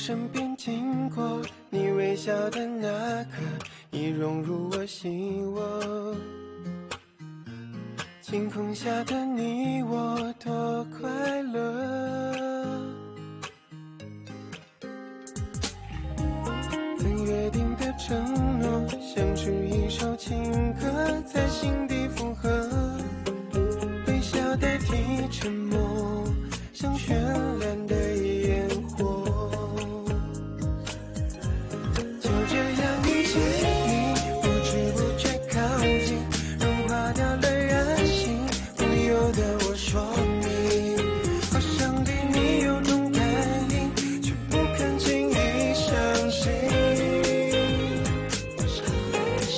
身边经过，你微笑的那刻，已融入我心窝。晴空下的你我多快乐，曾约定的承诺，像是一首情歌，在心底附和。微笑代替沉默，像绚烂的烟火。就这样遇见你，不知不觉靠近，融化掉了任性，不由得我说你，好想对你有种感应，却不肯轻易相信。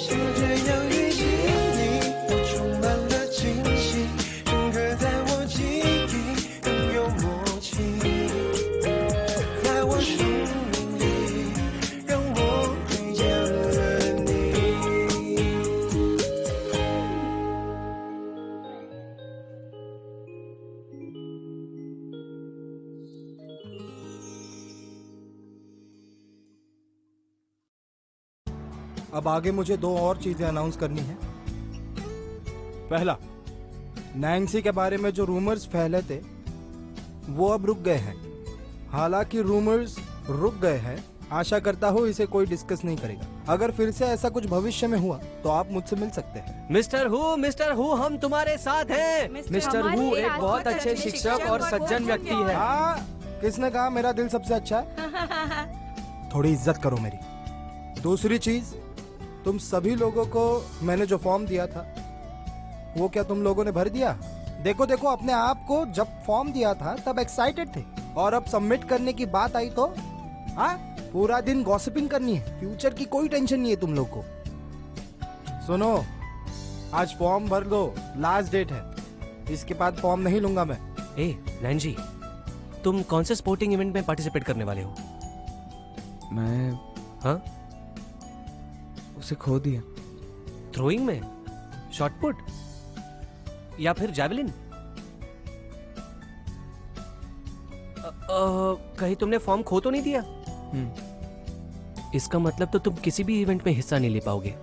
就这样遇见你，我充满了惊喜，深刻在我记忆，更有默契，在我生命里，让我遇见了你。अब आगे मुझे 2 और चीजें अनाउंस करनी है। पहला, नैन्सी के बारे में जो रूमर्स फैले थे वो अब रुक गए हैं। हालांकि रूमर्स रुक गए हैं, आशा करता हूँ इसे कोई डिस्कस नहीं करेगा। अगर फिर से ऐसा कुछ भविष्य में हुआ तो आप मुझसे मिल सकते हैं। मिस्टर हु, हम तुम्हारे साथ हैं। मिस्टर हु एक बहुत अच्छे शिक्षक और सज्जन व्यक्ति है। हाँ, किसने कहा मेरा दिल सबसे अच्छा है? थोड़ी इज्जत करो मेरी। दूसरी चीज, तुम सभी लोगों को मैंने जो फॉर्म दिया था वो क्या तुम लोगों ने भर दिया? देखो अपने आप को जब फॉर्म दिया था तब एक्साइटेड थे, और अब सबमिट करने की बात आई तो हाँ, पूरा दिन गॉसिपिंग करनी है। फ्यूचर की कोई टेंशन नहीं है तुम लोग को। सुनो, आज फॉर्म भर दो, लास्ट डेट है। इसके बाद फॉर्म नहीं लूंगा मैं। ए नैन्सी, तुम कौन से स्पोर्टिंग इवेंट में पार्टिसिपेट करने वाले हो? मैं हाँ, उसे खो दिया। थ्रोइंग में, शॉट पुट या फिर जैवलिन? कहीं तुमने फॉर्म खो तो नहीं दिया? इसका मतलब तो तुम किसी भी इवेंट में हिस्सा नहीं ले पाओगे।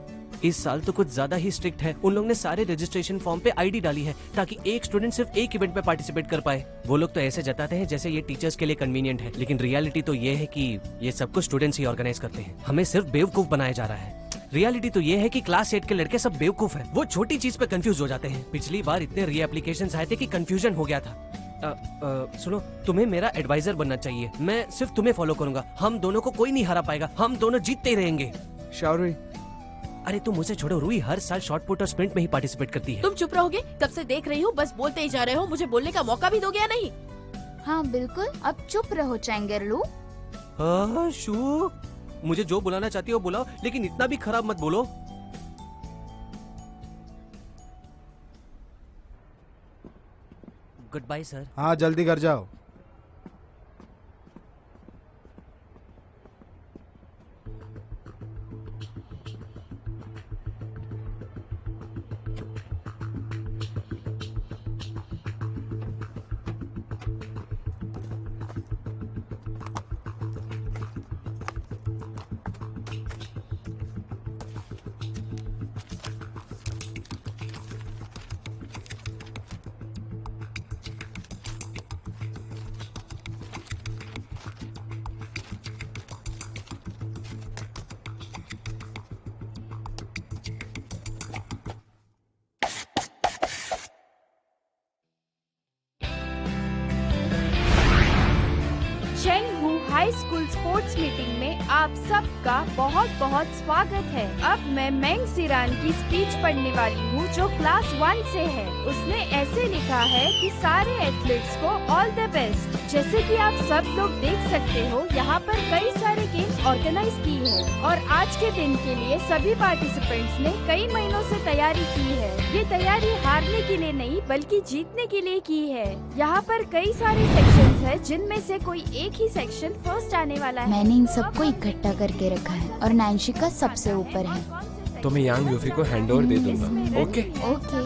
इस साल तो कुछ ज्यादा ही स्ट्रिक्ट है। उन लोगों ने सारे रजिस्ट्रेशन फॉर्म पे आईडी डाली है ताकि एक स्टूडेंट सिर्फ एक इवेंट में पार्टिसिपेट कर पाए। वो लोग तो ऐसे जताते हैं जैसे ये टीचर्स के लिए कन्वीनियंट है, लेकिन रियलिटी तो ये है कि ये सब कुछ स्टूडेंट्स ही ऑर्गेनाइज करते हैं। हमें सिर्फ बेवकूफ बनाया जा रहा है। रियलिटी तो ये है कि क्लास 8 के लड़के सब बेवकूफ हैं। वो छोटी चीज पे कंफ्यूज हो जाते हैं। पिछली बार इतने री एप्लीकेशंस आए थे कि कंफ्यूजन हो गया था। सुनो, तुम्हें मेरा एडवाइजर बनना चाहिए। मैं सिर्फ तुम्हें फॉलो करूंगा। हम दोनों को कोई नहीं हरा पाएगा। हम दोनों जीतते ही रहेंगे। शौर्य, अरे तुम मुझे छोड़ो। रूही हर साल शॉट पुट और स्प्रिंट में ही पार्टिसिपेट करती है। तुम चुप रहोगे? कब से देख रही हूँ, बस बोलते ही जा रहे हो। मुझे बोलने का मौका भी दोगे या नहीं? हाँ बिल्कुल, अब चुप रहो चैंगरलू। शू, मुझे जो बुलाना चाहती हो बुलाओ, लेकिन इतना भी खराब मत बोलो। Good bye sir. हाँ, जल्दी घर जाओ। Chenghu high school sports meeting में आप सबका बहुत बहुत स्वागत है। अब मैं मेंग सिरान की स्पीच पढ़ने वाली हूँ जो क्लास 1 से है। उसने ऐसे लिखा है कि सारे एथलीट्स को ऑल द बेस्ट। जैसे कि आप सब लोग देख सकते हो, यहाँ पर कई सारे गेम्स ऑर्गेनाइज की है और आज के दिन के लिए सभी पार्टिसिपेंट्स ने कई महीनों से तैयारी की है। ये तैयारी हारने के लिए नहीं बल्कि जीतने के लिए की है। यहाँ पर कई सारे सेक्शंस है जिनमें से कोई एक ही सेक्शन फर्स्ट आने वाला है। मैंने इन सबको इकट्ठा करके रखा है और नैन्सी का सबसे ऊपर है। तो मैं यांग यूफी को हैंडओवर दे दूंगा। ओके खो-खो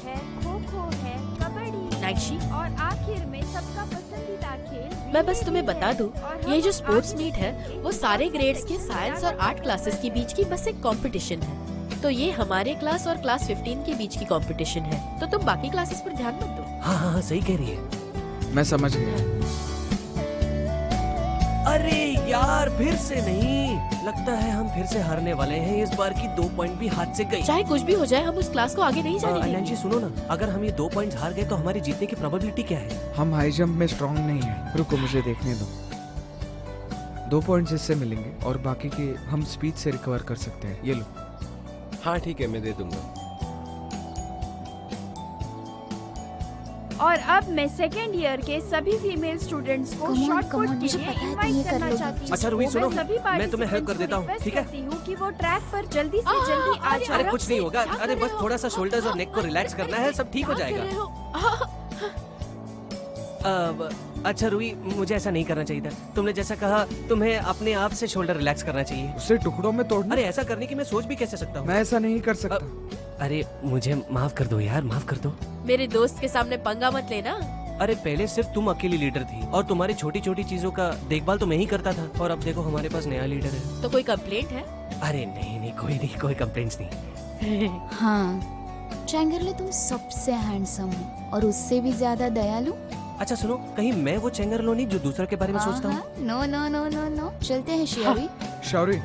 है, कबड्डी, नैन्सी, और आखिर आखिर में सबका पसंदीदा खेल मैं बस तुम्हें बता दूं, और ये हम जो स्पोर्ट्स आगे मीट है वो सारे ग्रेड्स के साइंस और आर्ट क्लासेस के बीच की बस एक कंपटीशन है। तो ये हमारे क्लास और क्लास 15 के बीच की कंपटीशन है, तो तुम बाकी क्लासेस पर ध्यान मत दो। हाँ हाँ हाँ, सही कह रही है। मैं समझ गया। अरे यार, फिर से नहीं। लगता है हम फिर से हारने वाले हैं। इस बार की 2 पॉइंट भी हाथ से गई। चाहे कुछ भी हो जाए, हम उस क्लास को आगे नहीं जाने नैंसी देंगे। सुनो ना, अगर हम ये 2 पॉइंट्स हार गए तो हमारी जीतने की प्रोबेबिलिटी क्या है? हम हाई जंप में स्ट्रांग नहीं है। रुको, मुझे देखने दो। 2 पॉइंट्स इससे मिलेंगे और बाकी के हम स्पीड से रिकवर कर सकते हैं। ये लो। हाँ ठीक है, मैं दे दूंगा। और अब मैं सेकेंड ईयर के सभी फीमेल स्टूडेंट्स को Come on, short come put on, के मुझे लिए पता है तुम इनवाइट ये कर करना लोगी। चाहती हूँ। अच्छा, रुही, सुनो, मैं सभी मैं तुम्हें हेल्प कर participants देता को हूँ, request ठीक है? करती हूँ कि वो ट्रैक पर जल्दी से जल्दी आ अरे, जाए। अरे आराम कुछ से, नहीं होगा। क्या अरे कर बस रहे हो? थोड़ा सा शोल्डर्स और नेक को रिलैक्स करना है, सब ठीक हो क्या कर जाएगा। रहे हो? अच्छा रूही, मुझे ऐसा नहीं करना चाहिए था। तुमने जैसा कहा, तुम्हें अपने आप से शोल्डर रिलैक्स करना चाहिए। उसे टुकड़ों में तोड़ना। अरे ऐसा करने की मैं सोच भी कैसे सकता हूँ? मैं ऐसा नहीं कर सकता। अरे मुझे माफ कर दो यार, माफ कर दो। मेरे दोस्त के सामने पंगा मत लेना। अरे पहले सिर्फ तुम अकेली लीडर थी और तुम्हारी छोटी छोटी चीजों का देखभाल तो मैं ही करता था, और अब देखो हमारे पास नया लीडर है। तो कोई कंप्लेंट है? अरे नहीं नहीं, कोई नहीं, कोई कंप्लेंट्स नहीं। हाँ, चैंगरले तुम सबसे हैंडसम हो और उससे भी ज्यादा दयालु। अच्छा सुनो, कहीं मैं वो चेंगरलो नहीं जो दूसरों के बारे में सोचता हूँ? No no no no no, चलते हैं शियावी। शौरी,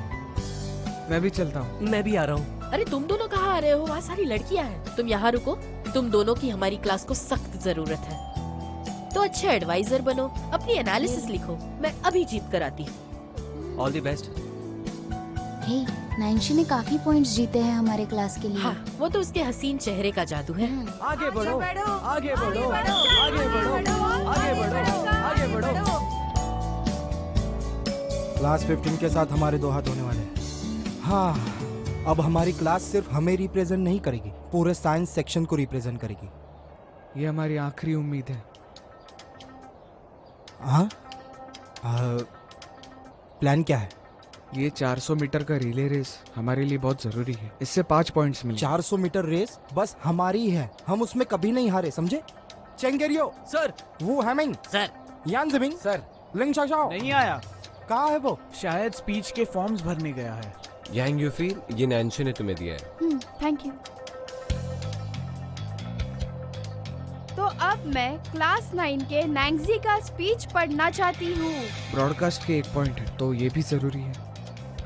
मैं भी चलता हूँ। मैं भी आ रहा हूँ। अरे तुम दोनों कहाँ आ रहे हो? वहाँ सारी लड़कियाँ हैं। तुम यहाँ रुको। तुम दोनों की हमारी क्लास को सख्त जरूरत है, तो अच्छे एडवाइजर बनो, अपनी एनालिसिस लिखो। मैं अभी जीत कर आती हूँ। All the best. Hey, Nancy ने काफी पॉइंट्स जीते हैं हमारे क्लास के लिए। हाँ, वो तो उसके हसीन चेहरे का जादू है। आगे बढ़ो, आगे बढ़ो, आगे बढ़ो, आगे बढ़ो, आगे बढ़ो। क्लास 15 के साथ हमारे 2 हाथ होने वाले हैं। हाँ, अब हमारी क्लास सिर्फ हमें रिप्रेजेंट नहीं करेगी, पूरे साइंस सेक्शन को रिप्रेजेंट करेगी। ये हमारी आखिरी उम्मीद है। हाँ, प्लान क्या है? ये 400 मीटर का रिले रेस हमारे लिए बहुत जरूरी है। इससे 5 पॉइंट्स मिले। 400 मीटर रेस बस हमारी है, हम उसमें कभी नहीं हारे, समझे? चेंगेरियो सर। वो हैमिंग सर। यान जिमिंग सर, लिंग शाओ नहीं आया। कहाँ है वो? शायद स्पीच के फॉर्म्स भरने गया है। यांग यूफी, ये नैन्शी ने तुम्हें दिया है। Thank you. तो अब मैं क्लास 9 के नैंगजी का स्पीच पढ़ना चाहती हूँ। ब्रॉडकास्ट के 1 पॉइंट है, तो ये भी जरूरी है।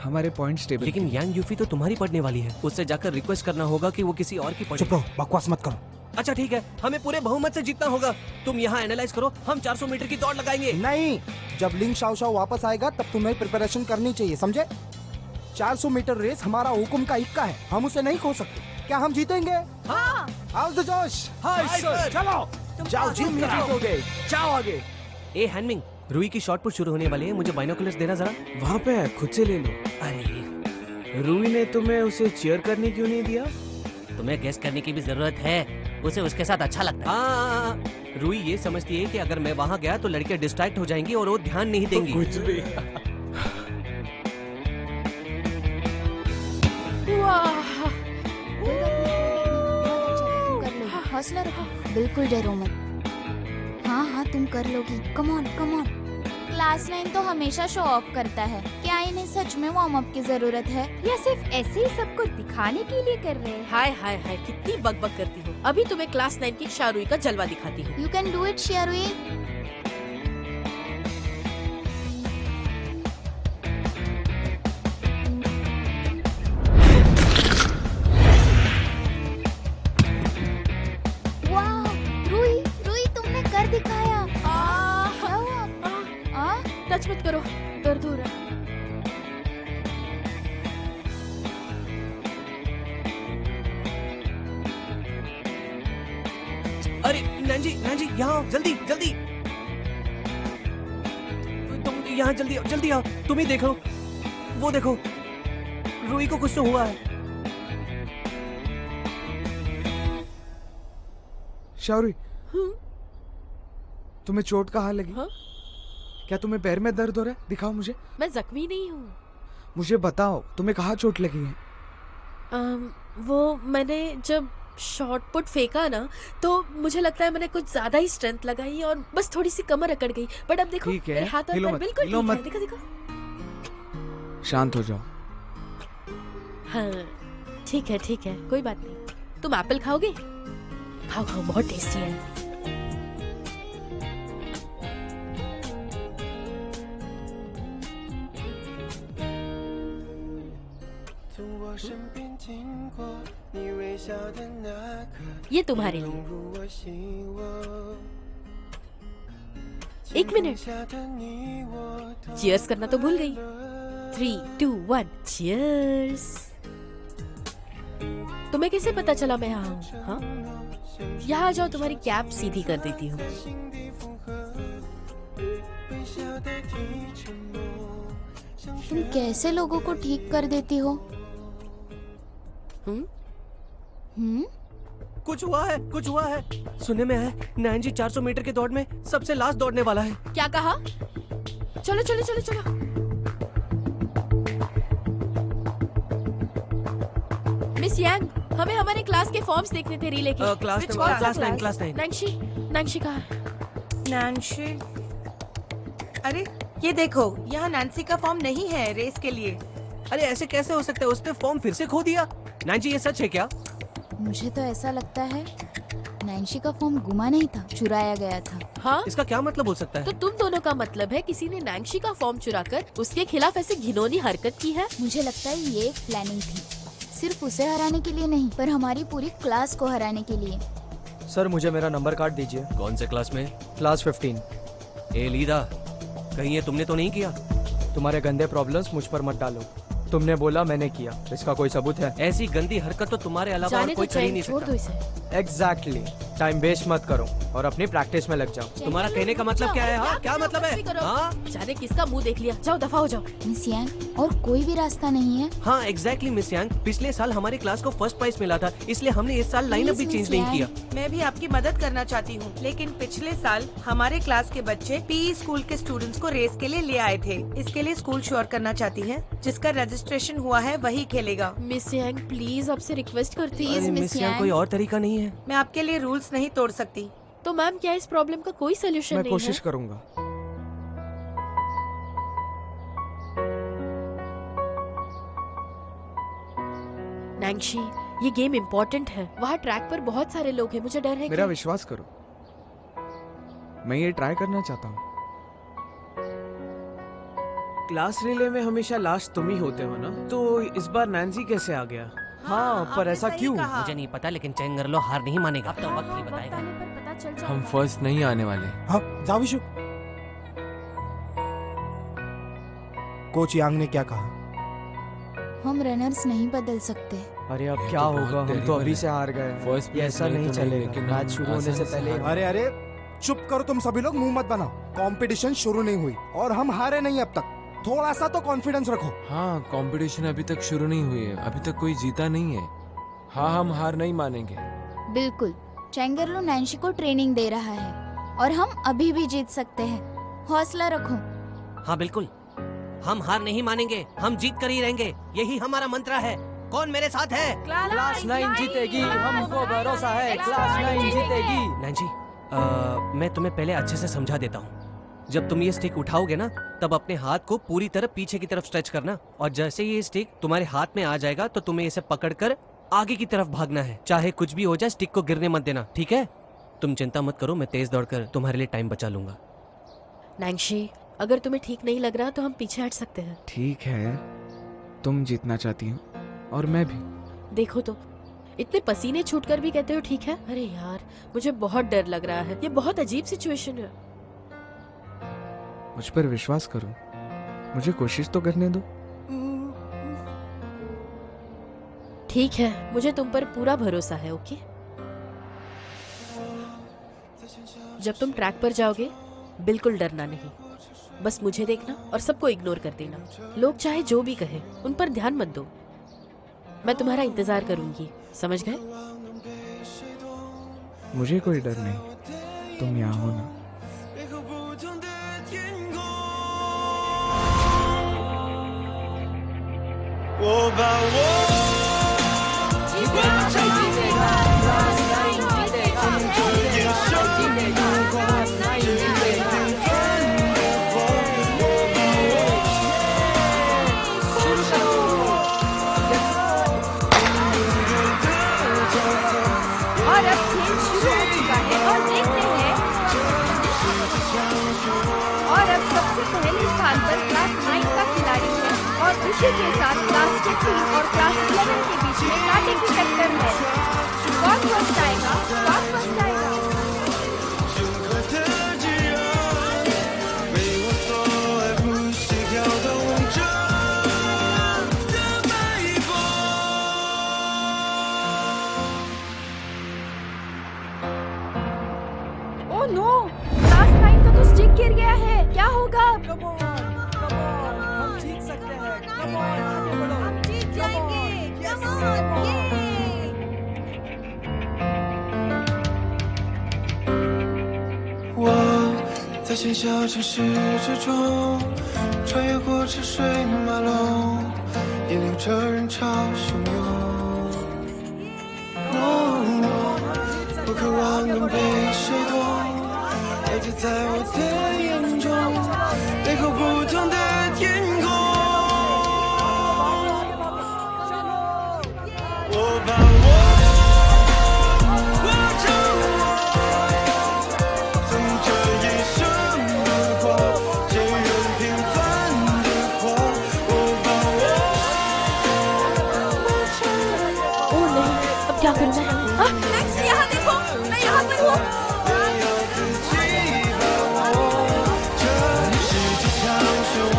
हमारे पॉइंट्स टेबल। लेकिन यांग यूफी तो तुम्हारी पढ़ने वाली है, उससे जाकर रिक्वेस्ट करना होगा कि वो किसी और की पढ़े। चुप रहो, बकवास मत करो। अच्छा ठीक है, हमें पूरे बहुमत से जीतना होगा। तुम यहाँ एनालाइज करो, हम 400 मीटर की दौड़ लगाएंगे। नहीं, जब लिंग शाओ वापस आएगा तब तुम्हें प्रिपरेशन करनी चाहिए, समझे? 400 मीटर रेस हमारा हुकुम का इक्का है, हम उसे नहीं खो सकते। क्या हम जीतेंगे? हाँ। आओ तो जोश। Hi sir. चलो जाओ, जीत के जीतोगे। जाओ आगे। ए हैनमिंग, रूही की शॉट पुट शुरू होने वाली है, मुझे बाइनोकुलर्स देना जरा। वहाँ पे है, खुद से ले लो। अरे रूही ने तुम्हें उसे चीयर करने क्यों नहीं दिया? तुम्हें गेस करने की भी जरूरत है, उसे उसके साथ अच्छा लगता है। हाँ, रूही ये समझती है कि अगर मैं वहाँ गया तो लड़कियाँ डिस्ट्रैक्ट हो जाएंगी और वो ध्यान नहीं देंगी। कुछ भी। वाह, तुम कर लोगी, हौसला रखो, बिल्कुल डरो मत। हाँ हाँ, तुम कर लोगी, come on come on. Class 9 तो हमेशा शो ऑफ करता है, क्या इन्हें सच में वार्म अप की जरूरत है या सिर्फ ऐसे ही सबको दिखाने के लिए कर रहे हैं? हाय हाय हाय, कितनी बकबक करती हो। अभी तुम्हें क्लास 9 की शारुई का जलवा दिखाती हूँ। यू कैन डू इट शियारुई। वाह, रूही रूही तुमने कर दिखाया। क्या हुआ? टच मत करो, दर्द हो रहा है। अरे नैंजी, नैंजी यहाँ आओ, जल्दी जल्दी। तुम यहाँ जल्दी आओ, जल्दी आओ। तुम ही देखो, वो देखो, रूही को कुछ तो हुआ है। शौरी, तुम्हें चोट कहाँ लगी? हाँ? क्या तुम्हें पैर में दर्द हो रहा है? दिखाओ मुझे। मैं जख्मी नहीं हूँ। मुझे बताओ, तुम्हें कहाँ चोट लगी है? वो मैंने जब शॉर्ट पुट फेंका ना तो मुझे लगता है मैंने कुछ ज्यादा ही स्ट्रेंथ लगाई और बस थोड़ी सी कमर अकड़ गई। बट अब देखो ठीक है, मेरे हाथ और हिलो पैर मत, बिल्कुल हिलो ठीक है। मत। देखो देखो। शांत हो जाओ। हाँ ठीक है कोई बात नहीं। तुम एप्पल खाओगे? खाओ खाओ, बहुत टेस्टी है। ये तुम्हारे लिए। एक मिनट, चीयर्स करना तो भूल गई। 3, 2, 1 चीयर्स। तुम्हें कैसे पता चला मैं यहाँ हूँ? हाँ, यहाँ आ जाओ, तुम्हारी कैप सीधी कर देती हूँ। तुम कैसे लोगों को ठीक कर देती हो? कुछ हुआ है। सुनने में आया नैन जी 400 मीटर की दौड़ में सबसे लास्ट दौड़ने वाला है। क्या कहा? चलो चलो चलो चलो। मिस यांग, हमें हमारे क्लास के फॉर्म्स देखने थे रिले के। Class Which class? Class 9। Nancy कहाँ है? नैन्सी, अरे ये देखो, यहाँ नैन्सी का फॉर्म नहीं है रेस के लिए। अरे ऐसे कैसे हो सकता है? उसने फॉर्म फिर से खो दिया। नैन जी ये सच है क्या? मुझे तो ऐसा लगता है नैन्सी का फॉर्म गुमा नहीं था, चुराया गया था। हाँ? इसका क्या मतलब हो सकता है? तो तुम दोनों का मतलब है किसी ने नैन्सी का फॉर्म चुराकर उसके खिलाफ ऐसे घिनौनी हरकत की है? मुझे लगता है ये एक प्लानिंग थी, सिर्फ उसे हराने के लिए नहीं, पर हमारी पूरी क्लास को हराने के लिए। सर मुझे मेरा नंबर कार्ड दीजिए। कौन से क्लास में? क्लास 15। ए लीदा, कहीं ये तुमने तो नहीं किया? तुम्हारे गंदे प्रॉब्लम्स मुझ पर मत डालो। तुमने बोला मैंने किया, इसका कोई सबूत है? ऐसी गंदी हरकत तो तुम्हारे अलावा और जाने कोई तो कर ही नहीं छोड़ दो सकता। इसे। एग्जैक्टली। टाइम वेस्ट मत करो और अपनी प्रैक्टिस में लग जाओ। तुम्हारा कहने का मतलब क्या है? हाँ, क्या मतलब है? हाँ? जाने किसका मुंह देख लिया। जाओ दफा हो जाओ। मिस यांग, और कोई भी रास्ता नहीं है? हाँ एग्जैक्टली मिस यांग, पिछले साल हमारी क्लास को फर्स्ट प्राइज मिला था, इसलिए हमने इस साल लाइनअप भी चेंज नहीं किया। मैं भी आपकी मदद करना चाहती हूँ, लेकिन पिछले साल हमारे क्लास के बच्चे पीई स्कूल के स्टूडेंट्स को रेस के लिए ले आए थे। इसके लिए स्कूल श्योर करना चाहती है, जिसका रजिस्ट्रेशन हुआ है वही खेलेगा। मिस यांग प्लीज आपसे रिक्वेस्ट करती Please, हूँ। मिस यांग। कोई और तरीका नहीं है? मैं आपके लिए रूल्स नहीं तोड़ सकती। तो मैम क्या इस प्रॉब्लम का कोई सोल्यूशन मैं नहीं कोशिश है? करूंगा। नैन्सी, ये गेम इम्पोर्टेंट है। वहाँ ट्रैक पर बहुत सारे लोग हैं, मुझे डर है मेरा कि... विश्वास करो, मैं ये ट्राई करना चाहता हूँ। क्लास रिले में हमेशा लास्ट तुम ही होते हो ना, तो इस बार नैन्सी कैसे आ गया? हाँ, पर आपने ऐसा सही क्यों? कहा। मुझे नहीं पता, लेकिन चेंगरलो हार नहीं मानेगा। अब तो वक्त ही बताएगा। पता चल जाएगा। हम फर्स्ट नहीं आने वाले। हाँ जाओ विशु। कोच यांग ने क्या कहा? हम रनर्स नहीं बदल सकते। अरे अब ये क्या तो बहुत होगा, हम तो terrible अभी है। से हार गए। First ये place ऐसा नहीं नहीं तो नहीं, चलेगा। लेकिन मैच हम शुरू होने से आसानी से पहले हार अरे अरे चुप करो तुम सभी लोग, मुंह मत बनाओ। कंपटीशन शुरू नहीं हुई और हम हारे नहीं अब तक। थोड़ा सा तो कॉन्फिडेंस रखो। हाँ, कंपटीशन अभी तक शुरू नहीं हुई है, अभी तक कोई जीता नहीं है। हाँ, हम हार नहीं मानेंगे। बिल्कुल, चेंगरलो नैन्सी को ट्रेनिंग दे रहा है और हम अभी भी जीत सकते हैं। हौसला रखो। हाँ बिल्कुल, हम हार नहीं मानेंगे, हम जीत कर ही रहेंगे, यही हमारा मंत्र है। कौन मेरे साथ है? क्लास 9 जीतेगी, हमको भरोसा है। क्लास 9 जीतेगी। नैन्सी, मैं तुम्हें पहले अच्छे से समझा देता हूँ। जब तुम ये स्टिक उठाओगे ना, तब अपने हाथ को पूरी तरह पीछे की तरफ स्ट्रेच करना, और जैसे ये स्टिक तुम्हारे हाथ में आ जाएगा तो तुम्हें इसे पकड़कर आगे की तरफ भागना है। चाहे कुछ भी हो जाए, स्टिक को गिरने मत देना, ठीक है? तुम चिंता मत करो, मैं तेज दौड़कर तुम्हारे लिए टाइम बचा लूंगा। नैन्सी, अगर तुम्हें ठीक नहीं लग रहा तो हम पीछे हट सकते हैं। ठीक है, तुम जीतना चाहती हो और मैं भी। देखो तो, इतने पसीने छूटकर भी कहते हो ठीक है। अरे यार, मुझे बहुत डर लग रहा है। ये बहुत अजीब सिचुएशन है। मुझ पर विश्वास करो, मुझे कोशिश तो करने दो। ठीक है, मुझे तुम पर पूरा भरोसा है। ओके, जब तुम ट्रैक पर जाओगे बिल्कुल डरना नहीं, बस मुझे देखना और सबको इग्नोर कर देना। लोग चाहे जो भी कहे, उन पर ध्यान मत दो। मैं तुम्हारा इंतजार करूंगी, समझ गए? मुझे कोई डर नहीं, तुम यहाँ हो ना। वो इसी के साथ क्लास 15 और क्लास 11 के बीच में कांटे की टक्कर है। कौन फर्स्ट आएगा? कौन फर्स्ट आएगा? ओह नो, क्लास 9 का तो स्टिक गिर गया है। क्या होगा? हम जीत सकते हैं। Come on, आगे बढ़ो। हम जीत जाएंगे। Come on, yeah! 我在喧嚣城市之中，穿越过车水马龙，也流着人潮汹涌。我渴望能被谁懂，了解在我的眼中，背后不同的天空。我把我握着我，从这一生的光，坚韧平凡的狂。我把我握着我。 ओह नहीं, अब क्या करना है? हाँ? नेक्स्ट यहाँ देखो, मैं यहाँ पर हूँ। 要自己把握，这世界像漩涡，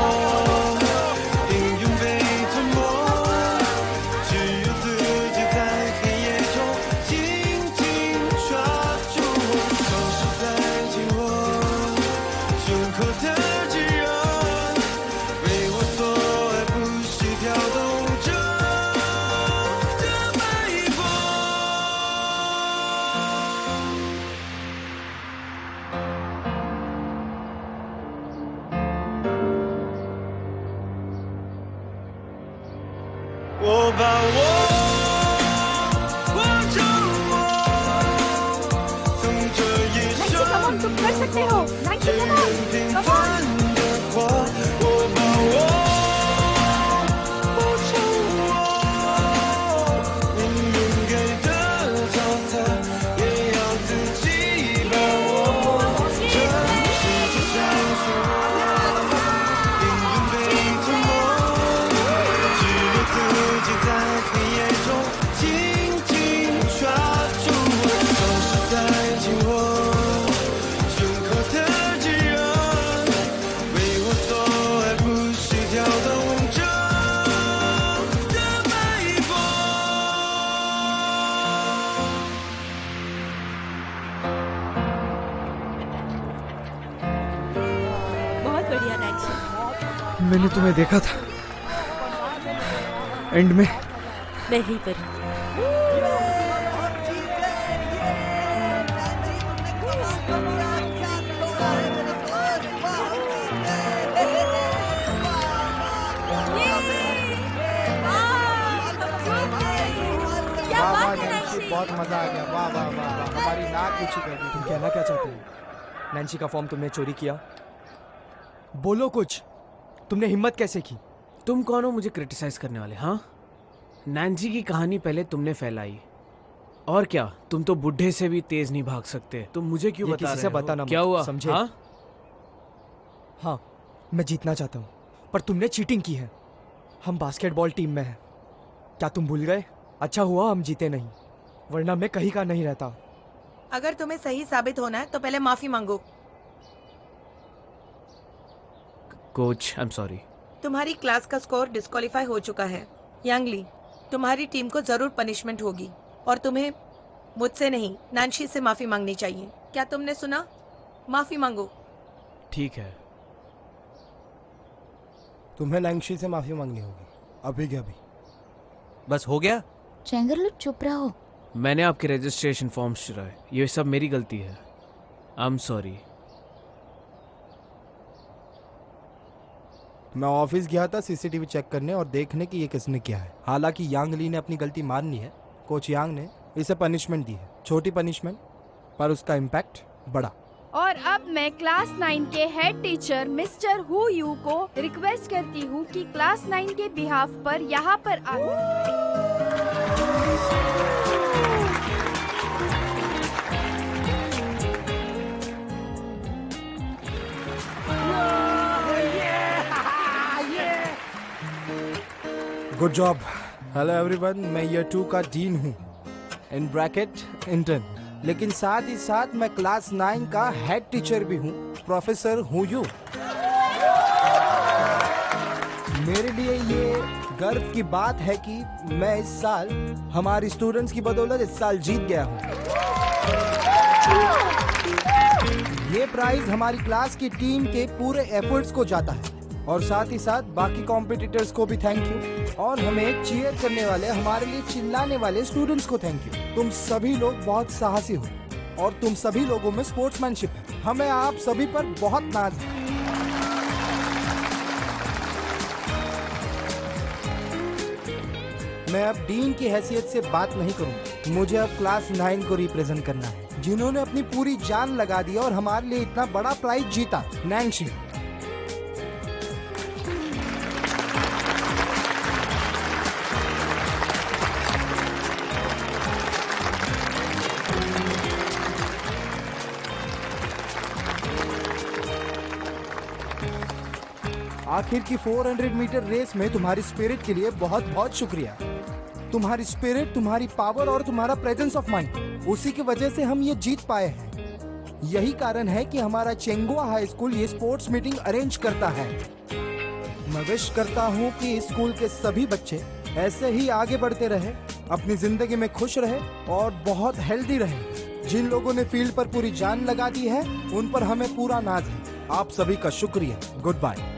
英勇被吞没，只有自己在黑夜中紧紧抓住我，手是在紧握，胸口的炙热，为我所爱，不惜跳动着的脉搏。 我把我握着我，从这一 Nancy, 生 come on, तुम कर सकते हो। Nancy, come on, 平 come on. 凡的狂，我把我握着我，命运给的角色也要自己把握。这世界像漩涡，英勇被吞没。 只有自己在黑夜中紧紧抓住我，手是在紧握，胸口的炙热，为我所爱，不惜跳动着的脉搏。 बहुत बढ़िया नैन्सी। मैंने तुम्हें देखा था एंड में। मैं यहीं पर हूँ। वाह वाह नैन्सी, बहुत मजा आ गया। वाह वाह वाह वाह, हमारी नाक ऊंची कर दी। तुम कहना क्या चाहते हो? नैन्सी का फॉर्म तुमने चोरी किया? बोलो कुछ। तुमने हिम्मत कैसे की? तुम कौन हो मुझे क्रिटिसाइज करने वाले? हाँ, नैन्सी की कहानी पहले तुमने फैलाई और क्या, तुम तो बुढ़े से भी तेज नहीं भाग सकते। तुम मुझे क्यों ये बता किसी रहे से हो? बताना क्या मत, हुआ? समझे? हाँ? हाँ, मैं जीतना चाहता हूँ, पर तुमने चीटिंग की है। हम बास्केटबॉल टीम में हैं। क्या तुम भूल गए? अच्छा हुआ हम जीते नहीं, वरना मैं कहीं का नहीं रहता। अगर तुम्हें सही साबित होना है तो पहले माफी मांगो। Coach, I am sorry. तुम्हारी क्लास का स्कोर डिस्क्वालीफाई हो चुका है। यांगली, तुम्हारी टीम को जरूर पनिशमेंट होगी और तुम्हें मुझसे नहीं, नैन्सी से माफी मांगनी चाहिए। क्या तुमने सुना? माफी मांगो। ठीक है। तुम्हें नैन्सी से माफी मांगनी होगी, अभी के अभी। बस हो गया। चेंगरलुप चुप रहो। मैंने आपके रजिस्ट्रेशन फॉर्म्स चुराए, ये सब मेरी गलती है। I am sorry. मैं ऑफिस गया था सीसीटीवी चेक करने और देखने कि ये किसने किया है। हालांकि यांग ली ने अपनी गलती मानी है। कोच यांग ने इसे पनिशमेंट दी है, छोटी पनिशमेंट, पर उसका इम्पैक्ट बड़ा। और अब मैं क्लास 9 के head teacher mister who you को रिक्वेस्ट करती हूँ कि क्लास 9 के बिहाफ पर यहाँ पर आए। Good job. हेलो एवरीवन, मैं ईयर 2 का डीन हूँ, इन ब्रैकेट इंटर्न, लेकिन साथ ही साथ मैं क्लास 9 का हेड टीचर भी हूँ, प्रोफेसर हूँ यू। मेरे लिए ये गर्व की बात है कि मैं इस साल हमारी स्टूडेंट्स की बदौलत इस साल जीत गया हूँ। ये प्राइज हमारी क्लास की टीम के पूरे एफर्ट्स को जाता है और साथ ही साथ बाकी कॉम्पिटिटर्स को भी थैंक यू, और हमें चीयर करने वाले, हमारे लिए चिल्लाने वाले स्टूडेंट्स को थैंक यू। तुम सभी लोग बहुत साहसी हो और तुम सभी लोगों में स्पोर्ट्समैनशिप है। हमें आप सभी पर बहुत नाज है। मैं अब डीन की हैसियत से बात नहीं करूंगा, मुझे अब क्लास 9 को रिप्रेजेंट करना है, जिन्होंने अपनी पूरी जान लगा दी और हमारे लिए इतना बड़ा प्राइज जीता। नैन्सी, आखिर की 400 मीटर रेस में तुम्हारी स्पिरिट के लिए बहुत बहुत शुक्रिया। तुम्हारी स्पिरिट, तुम्हारी पावर और तुम्हारा प्रेजेंस ऑफ माइंड, उसी की वजह से हम ये जीत पाए हैं। यही कारण है कि हमारा चेंगुआ हाई स्कूल ये स्पोर्ट्स मीटिंग अरेंज करता है। मैं विश करता हूँ कि इस स्कूल के सभी बच्चे ऐसे ही आगे बढ़ते रहे, अपनी जिंदगी में खुश रहे और बहुत हेल्दी रहे। जिन लोगों ने फील्ड पर पूरी जान लगा दी है, उन पर हमें पूरा नाज है। आप सभी का शुक्रिया। Good bye.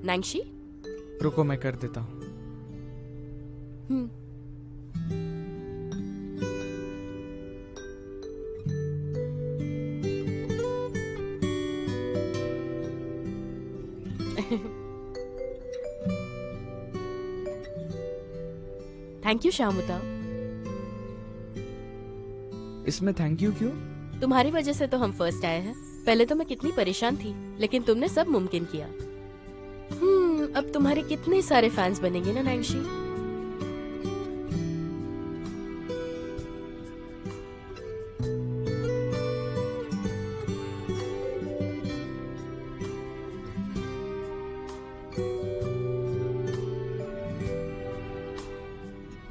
नैंशी, रुको मैं कर देता हूँ। थैंक यू शामुता। इसमें थैंक यू क्यों? तुम्हारी वजह से तो हम फर्स्ट आए हैं। पहले तो मैं कितनी परेशान थी, लेकिन तुमने सब मुमकिन किया। अब तुम्हारे कितने सारे फैंस बनेंगे ना नैंशी।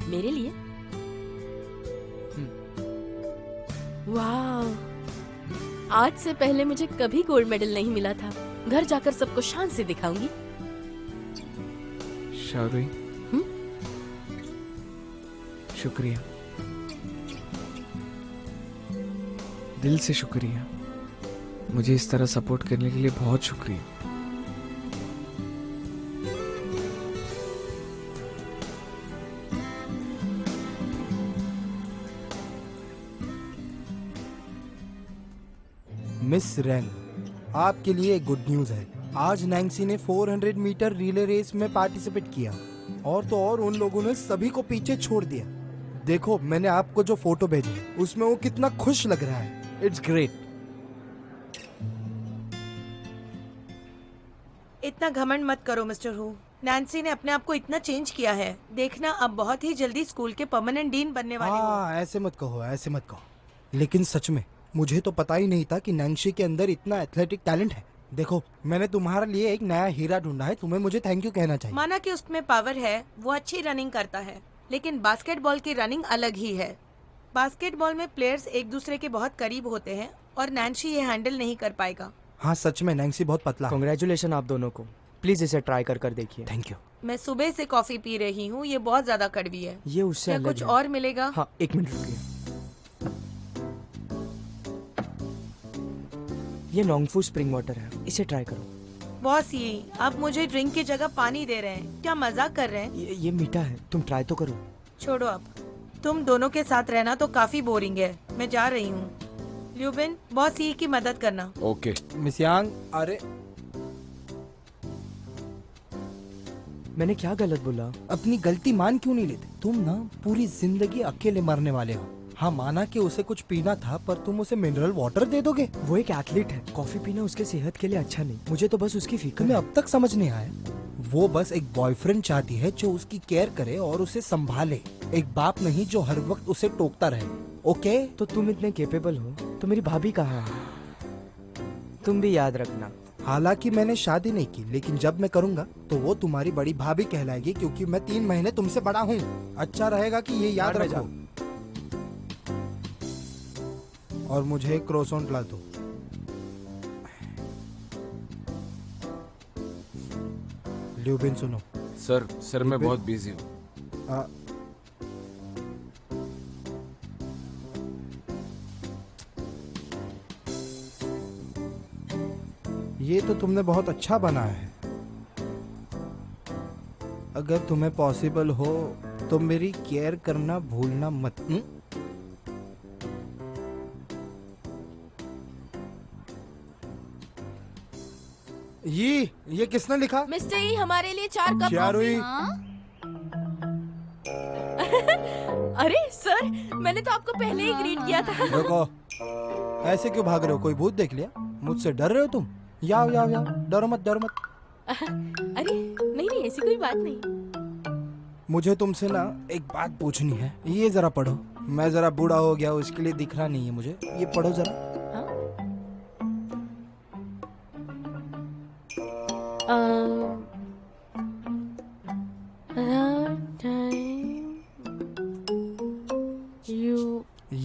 मेरे लिए? वाह, आज से पहले मुझे कभी गोल्ड मेडल नहीं मिला था। घर जाकर सबको शान से दिखाऊंगी। शारुई, शुक्रिया, दिल से शुक्रिया। मुझे इस तरह सपोर्ट करने के लिए बहुत शुक्रिया। मिस रैन, आपके लिए गुड न्यूज है। आज नैन्सी ने 400 मीटर रिले रेस में पार्टिसिपेट किया, और तो और उन लोगों ने सभी को पीछे छोड़ दिया। देखो, मैंने आपको जो फोटो भेजी है, उसमें वो कितना खुश लग रहा है। It's great. इतना घमंड मत करो मिस्टर हू। नैन्सी ने अपने आप को इतना चेंज किया है। देखना, अब बहुत ही जल्दी स्कूल के परमानेंट डीन बनने वाले हो। ऐसे मत कहो, ऐसे मत कहो। लेकिन सच में मुझे तो पता ही नहीं था कि नैन्सी के अंदर इतना एथलेटिक टैलेंट है। देखो, मैंने तुम्हारे लिए एक नया हीरा ढूंढा है। तुम्हें मुझे थैंक यू कहना चाहिए। माना कि उसमें पावर है, वो अच्छी रनिंग करता है, लेकिन बास्केटबॉल की रनिंग अलग ही है। बास्केटबॉल में प्लेयर्स एक दूसरे के बहुत करीब होते हैं और नैन्सी ये हैंडल नहीं कर पाएगा। हाँ, सच में नैन्सी बहुत पतला। कांग्रेचुलेशन आप दोनों को। प्लीज इसे ट्राई कर देखिए। Thank you. मैं सुबह से कॉफी पी रही हूँ, ये बहुत ज्यादा कड़वी है। ये उससे क्या अलग कुछ है। और मिलेगा? हाँ, एक मिनट रुकिए। ये नोंगफू स्प्रिंग वाटर है, इसे ट्राई करो। बॉस, ये आप मुझे ड्रिंक की जगह पानी दे रहे हैं, क्या मजाक कर रहे हैं? ये मीठा है, तुम ट्राई तो करो। छोड़ो, अब तुम दोनों के साथ रहना तो काफी बोरिंग है। मैं जा रही हूँ। ल्यूबिन, बॉस ये की मदद करना। ओके। मिस यांग, अरे मैंने क्या गलत बोला? अपनी गलती मान क्यों नहीं लेते? तुम ना पूरी जिंदगी अकेले मरने वाले हो। हाँ माना कि उसे कुछ पीना था, पर तुम उसे मिनरल वाटर दे दोगे? वो एक एथलीट है, कॉफी पीना उसके सेहत के लिए अच्छा नहीं। मुझे तो बस उसकी फिक्र तुम्हें है। अब तक समझ नहीं आया? वो बस एक बॉयफ्रेंड चाहती है जो उसकी केयर करे और उसे संभाले, एक बाप नहीं जो हर वक्त उसे टोकता रहे। ओके? तो तुम इतने केपेबल हो तो मेरी भाभी कहाँ है? तुम भी याद रखना। हालांकि मैंने शादी नहीं की, लेकिन जब मैं करूंगा तो वो तुम्हारी बड़ी भाभी कहलाएगी, क्योंकि मैं 3 महीने तुमसे बड़ा हूँ। अच्छा रहेगा कि ये याद बाद में रखो। और मुझे एक क्रोसोंट ला दो। ल्यूबिन सुनो। सर मैं बहुत बिजी हूँ। आ, ये तो तुमने बहुत अच्छा बनाया है। अगर तुम्हें पॉसिबल हो तो मेरी केयर करना भूलना मत। ये किसने लिखा? मिस्टर ई हमारे लिए 4 कप क्या कॉफी। रुई? अरे सर, मैंने तो आपको पहले ही ग्रीट किया था। देखो, ऐसे क्यों भाग रहे हो? कोई भूत देख लिया? मुझसे डर रहे हो तुम? याओ याओ याओ, डरो मत डरो मत। अरे नहीं ऐसी कोई बात नहीं। मुझे तुमसे ना एक बात पूछनी है। ये जरा पढ़ो। मैं जरा बूढ़ा हो गया हूँ, इसके लिए दिख रहा नहीं है मुझे। ये पढ़ो जरा।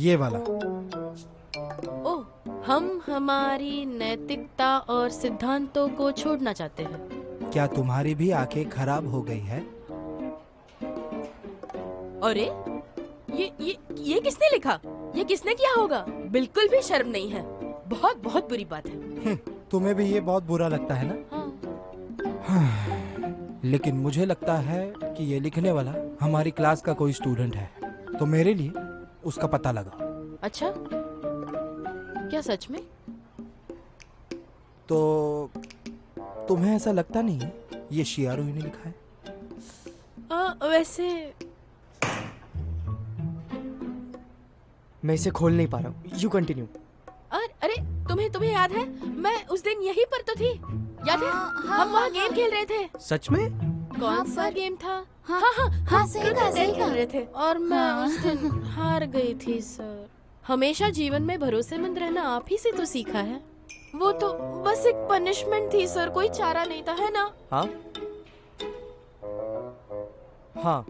ये वाला। ओह, हम हमारी नैतिकता और सिद्धांतों को छोड़ना चाहते हैं। क्या तुम्हारी भी आंखें खराब हो गई है? अरे ये किसने लिखा? ये किसने किया होगा? बिल्कुल भी शर्म नहीं है। बहुत बहुत बुरी बात है। तुम्हें भी ये बहुत बुरा लगता है ना? हाँ। लेकिन मुझे लगता है कि ये लिखने वाला हमारी क्लास का कोई स्टूडेंट है, तो मेरे लिए उसका पता लगा। अच्छा, क्या सच में? तो तुम्हें ऐसा लगता नहीं है ये शियारू ही ने लिखा है? वैसे मैं इसे खोल नहीं पा रहा हूँ। You continue. अरे तुम्हें याद है, मैं उस दिन यहीं पर तो थी। याद है? हम वहाँ गेम खेल रहे थे। सच में? कौन सा गेम था? हाँ सही कहा सही खेल रहे थे और मैं उस दिन हार गई थी सर। हमेशा जीवन में भरोसेमंद रहना आप ही से तो सीखा है। वो तो बस एक पनिशमेंट थी सर, कोई चारा नहीं था, है ना? हाँ,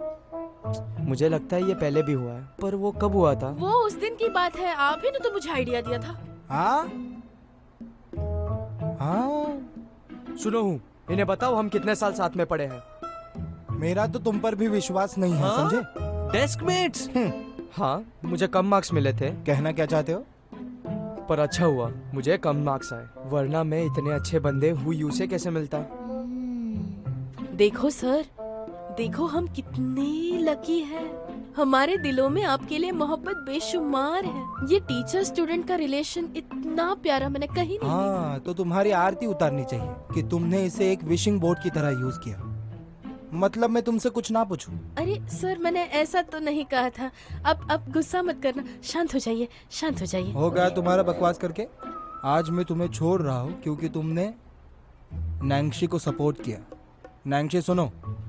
मुझे लगता है ये पहले भी हुआ है, पर वो कब हुआ था? वो उस दिन की बात है, आप ही ने तो मुझे आइडिया दिया था। हाँ सुनो हूँ, इन्हें बताओ हम कितने साल साथ में पढ़े हैं। मेरा तो तुम पर भी विश्वास नहीं है, समझे? डेस्कमेट्स। हाँ, मुझे कम मार्क्स मिले थे। कहना क्या चाहते हो? पर अच्छा हुआ मुझे कम मार्क्स आए, वरना मैं इतने अच्छे बंदे हु यू से कैसे मिलता। देखो सर, देखो हम कितने लकी हैं। हमारे दिलों में आपके लिए मोहब्बत बेशुमार है। ये टीचर स्टूडेंट का रिलेशन इतना प्यारा मैंने कहीं नहीं हाँ, तो तुम्हारी आरती उतारनी चाहिए कि तुमने इसे एक विशिंग बोर्ड की तरह यूज किया। मतलब मैं तुमसे कुछ ना पूछूं। अरे सर, मैंने ऐसा तो नहीं कहा था। अब गुस्सा मत करना, शांत हो जाइए, शांत हो जाइए। हो गया तुम्हारा बकवास करके। आज मैं तुम्हें छोड़ रहा हूँ क्योंकि तुमने नैंगशी को सपोर्ट किया। नैंगशी सुनो,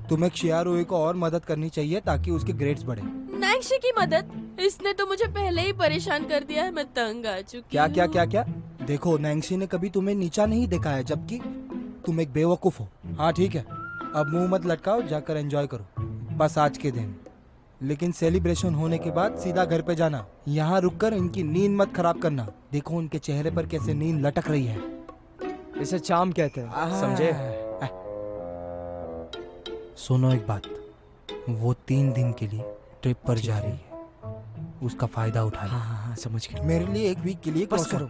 तुम्हें शियारुई को और मदद करनी चाहिए ताकि उसके ग्रेड्स बढ़े। नैंगशी की मदद? इसने तो मुझे पहले ही परेशान कर दिया है, मैं तंग आ चुकी क्या हूँ। क्या क्या क्या? देखो, नैंगशी ने कभी तुम्हें नीचा नहीं देखा है, जबकि तुम एक बेवकूफ हो। हाँ ठीक है, अब मुंह मत लटकाओ, जाकर एंजॉय करो बस आज के दिन। लेकिन सेलिब्रेशन होने के बाद सीधा घर पे जाना। यहाँ रुककर इनकी नींद मत खराब करना। देखो उनके चेहरे पर कैसे नींद लटक रही है। इसे चाम कहते हैं, समझे? सुनो एक बात, वो 3 दिन के लिए ट्रिप पर जा रही है, उसका फायदा उठा लो। हाँ समझ गया। मेरे लिए एक वीक के लिए बस करो।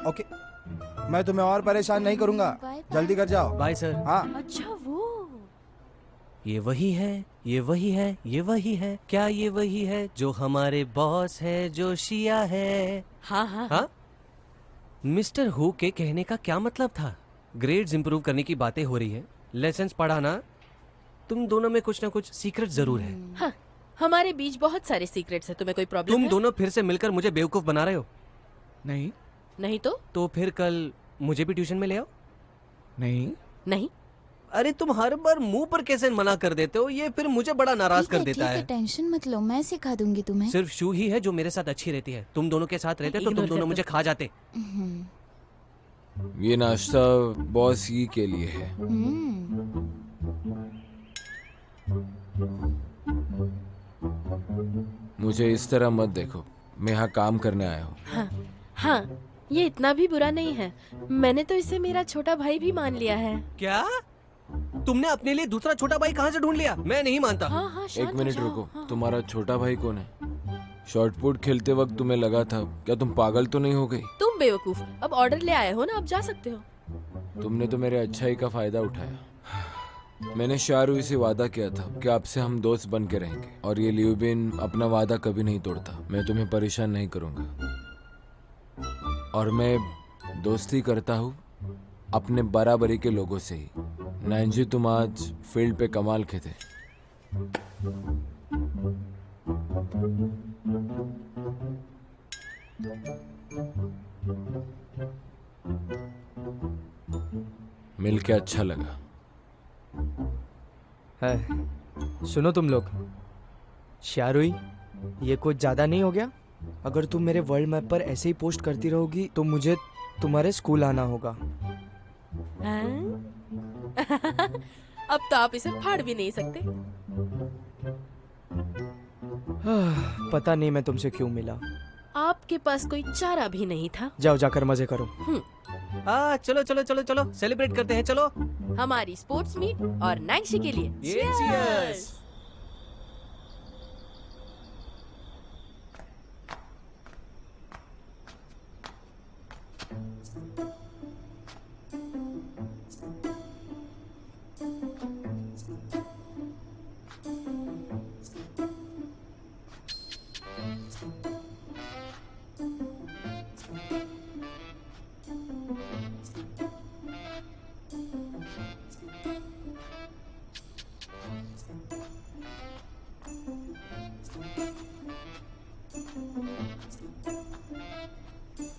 ओके, मैं तुम्हें और परेशान नहीं करूंगा। जल्दी कर जाओ। Bye sir. हाँ। अच्छा वो ये वही है, ये वही है, ये वही है। क्या ये वही है जो हमारे बॉस है, जो शिया है? हाँ। मिस्टर हु के कहने का क्या मतलब था? ग्रेड्स इंप्रूव करने की बातें हो रही है, लेसन्स पढ़ाना तुम दोनों में कुछ ना कुछ सीक्रेट जरूर है। हाँ, हमारे बीच बहुत सारे सीक्रेट्स हैं। तुम्हें कोई प्रॉब्लम तुम है? दोनों फिर से मिलकर मुझे बेवकूफ बना रहे हो। नहीं नहीं तो फिर कल मुझे भी ट्यूशन में ले आओ। नहीं नहीं। अरे तुम हर बार मुंह पर कैसे मना कर देते हो, ये फिर मुझे बड़ा नाराज कर देता है। टेंशन मत लो, मैं सिखा दूंगी तुम्हें। सिर्फ शू ही है जो मेरे साथ अच्छी रहती है। तुम दोनों के साथ रहते तो तुम दोनों मुझे खा जाते। ये नाश्ता बॉस ही के लिए है। मुझे इस तरह मत देखो, मैं यहाँ काम करने आया हूँ। हाँ, हाँ, ये इतना भी बुरा नहीं है। मैंने तो इसे मेरा छोटा भाई भी मान लिया है। क्या? तुमने अपने लिए दूसरा छोटा भाई कहाँ से ढूंढ लिया? मैं नहीं मानता। हाँ, हाँ, एक मिनट रुको, तुम्हारा छोटा भाई कौन है? शॉर्टपुट खेलते वक्त तुम्हें लगा था, क्या तुम पागल तो नहीं हो गई? तुम बेवकूफ, अब ऑर्डर ले आए हो ना, अब जा सकते हो। तुमने तो मेरे अच्छाई का फायदा उठाया। मैंने शाहरुख से वादा किया था कि आपसे हम दोस्त बन के रहेंगे, और ये लियूबिन अपना वादा कभी नहीं तोड़ता। मैं तुम्हें परेशान नहीं करूंगा, और मैं दोस्ती करता हूँ अपने बराबरी के लोगों से ही। नांजी, तुम आज फील्ड पे कमाल के थे। मिलके अच्छा लगा। है सुनो तुम लोग, शारुई, ये कुछ ज्यादा नहीं हो गया? अगर तुम मेरे वर्ल्ड मैप पर ऐसे ही पोस्ट करती रहोगी तो मुझे तुम्हारे स्कूल आना होगा। अब तो आप इसे फाड़ भी नहीं सकते। पता नहीं मैं तुमसे क्यों मिला। आपके पास कोई चारा भी नहीं था। जाओ जाकर मजे करो। चलो चलो चलो चलो सेलिब्रेट करते हैं। चलो हमारी स्पोर्ट्स मीट और नैंशी के लिए चीयर्स।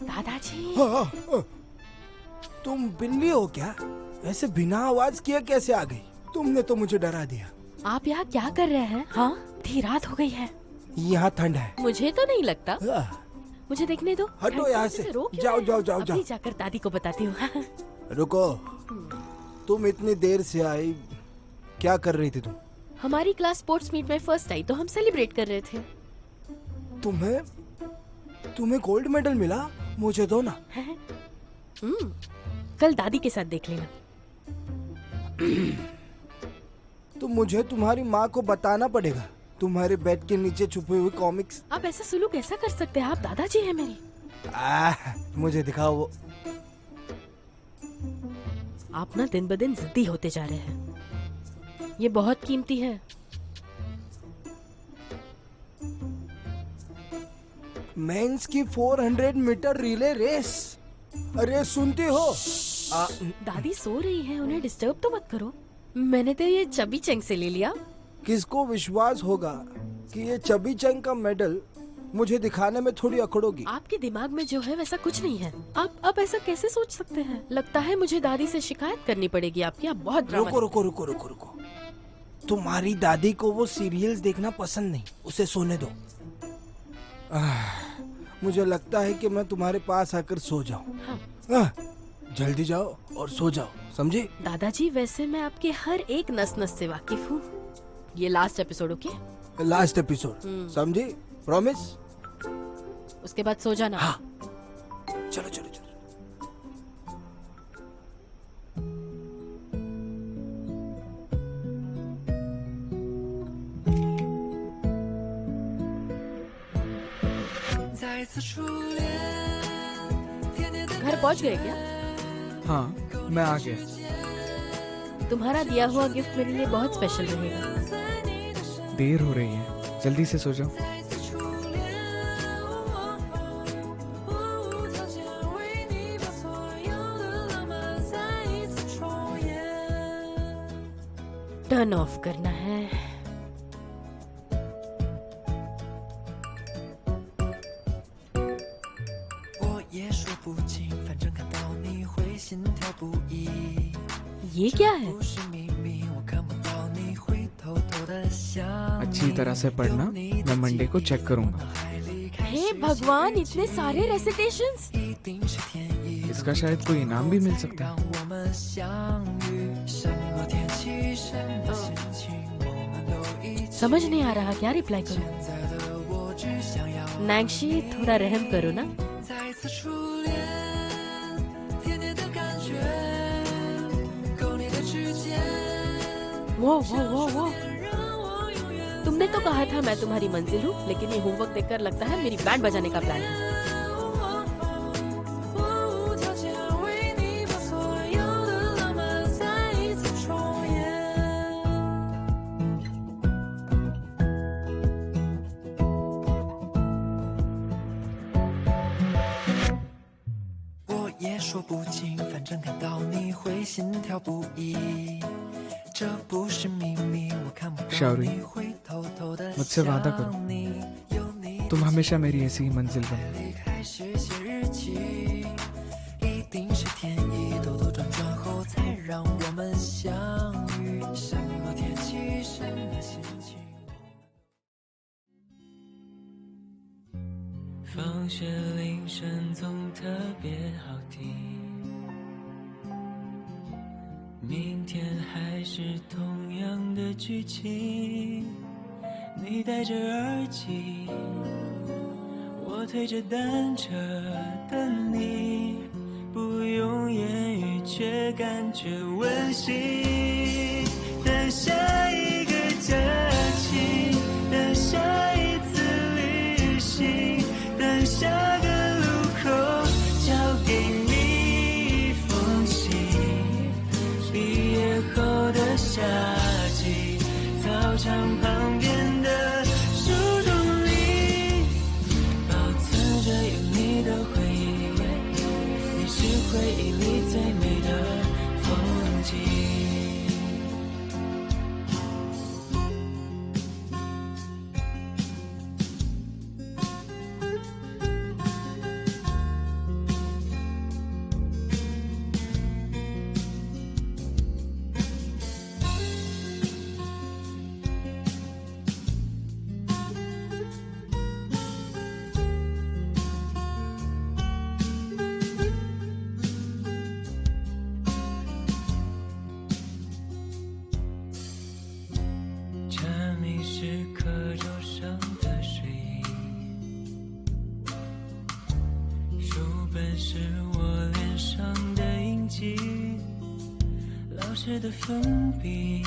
दादाजी, तुम बिल्ली हो क्या? ऐसे बिना आवाज किए कैसे आ गई? तुमने तो मुझे डरा दिया। आप यहाँ क्या कर रहे हैं? हाँ, आधी रात हो गई है। यहाँ ठंड है। मुझे तो नहीं लगता। मुझे देखने दो। हटो यहाँ से। जाओ जाओ जाओ जाओ। अभी जाकर दादी को बताती हूँ। रुको, तुम इतनी देर से आई, क्या कर रही थी तुम? हमारी क्लास स्पोर्ट्स मीट में फर्स्ट आई तो हम सेलिब्रेट कर रहे थे। तुम्हें गोल्ड मेडल मिला? मुझे दो ना। कल दादी के साथ देख लेना। तो मुझे तुम्हारी माँ को बताना पड़ेगा। तुम्हारे बेड के नीचे छुपे हुए कॉमिक्स। आप ऐसा सुलूक कैसा कर सकते हैं? आप दादाजी हैं मेरी। मुझे दिखाओ वो। आप ना दिन ब दिन जिद्दी होते जा रहे हैं। ये बहुत कीमती है। मेंस की 400 मीटर रिले रेस। अरे सुनती हो? दादी सो रही है, उन्हें डिस्टर्ब तो मत करो। मैंने तो ये चबी चंग से ले लिया। किसको विश्वास होगा कि ये चबी चंग का मेडल मुझे दिखाने में थोड़ी अकड़ोगी? आपके दिमाग में जो है वैसा कुछ नहीं है। आप ऐसा कैसे सोच सकते हैं? लगता है मुझे दादी से शिकायत करनी पड़ेगी आपकी। आप बहुत ड्रामा। रुको रुको रुको रुको रुको। तुम्हारी दादी को वो सीरियल्स देखना पसंद नहीं, उसे सोने दो। मुझे लगता है कि मैं तुम्हारे पास आकर सो जाऊं। हाँ। जल्दी जाओ और सो जाओ, समझे? दादाजी, वैसे मैं आपके हर एक नस नस से वाकिफ हूँ। ये last episode, okay? Last episode, समझी? प्रॉमिस? उसके बाद सो जाना। हाँ। चलो चलो चलो। घर पहुंच गए क्या? हाँ, मैं आ गया। तुम्हारा दिया हुआ गिफ्ट मेरे लिए बहुत स्पेशल रहेगा। देर हो रही है, जल्दी से सो जाओ। टर्न ऑफ करना है। ये क्या है? अच्छी तरह से पढ़ना, मैं मंडे को चेक करूंगा। हे भगवान, इतने सारे रेसिटेशंस। इसका शायद कोई इनाम भी मिल सकता है। समझ नहीं आ रहा क्या रिप्लाई करूं। नैंशी, थोड़ा रहम करो ना। वो तुमने तो कहा था मैं तुम्हारी मंजिल हूँ, लेकिन ये होमवर्क देखकर लगता है मेरी बैंड बजाने का प्लान है। शाउरी, मुझसे वादा करो, तुम हमेशा मेरी ऐसी ही मंजिल बनो।放学铃声总特别好听，明天还是同样的剧情。你戴着耳机，我推着单车等你，不用言语却感觉温馨。等下一个假期，等下一次旅行，等下个路口交给你一封信。毕业后的夏季，操场旁边的树洞里，保存着有你的回忆，你是回忆里最美的风景。的粉笔，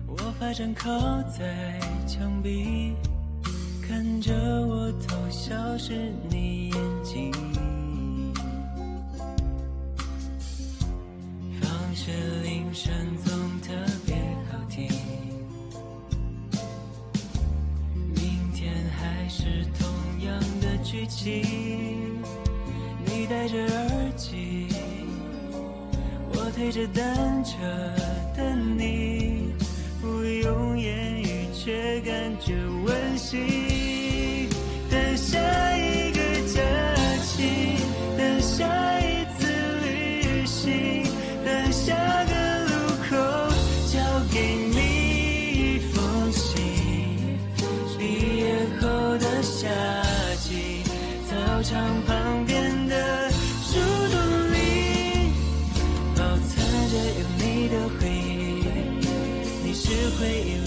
我发站靠在墙壁，看着我偷笑时你眼睛。放学铃声总特别好听，明天还是同样的剧情。你戴着耳机，我推着单车等你，不用言语却感觉温馨。等下一个假期，等下一次旅行，等下个路口交给你一封信。毕业后的夏季，操场旁边的树洞里，保存着有你的回忆，你是回忆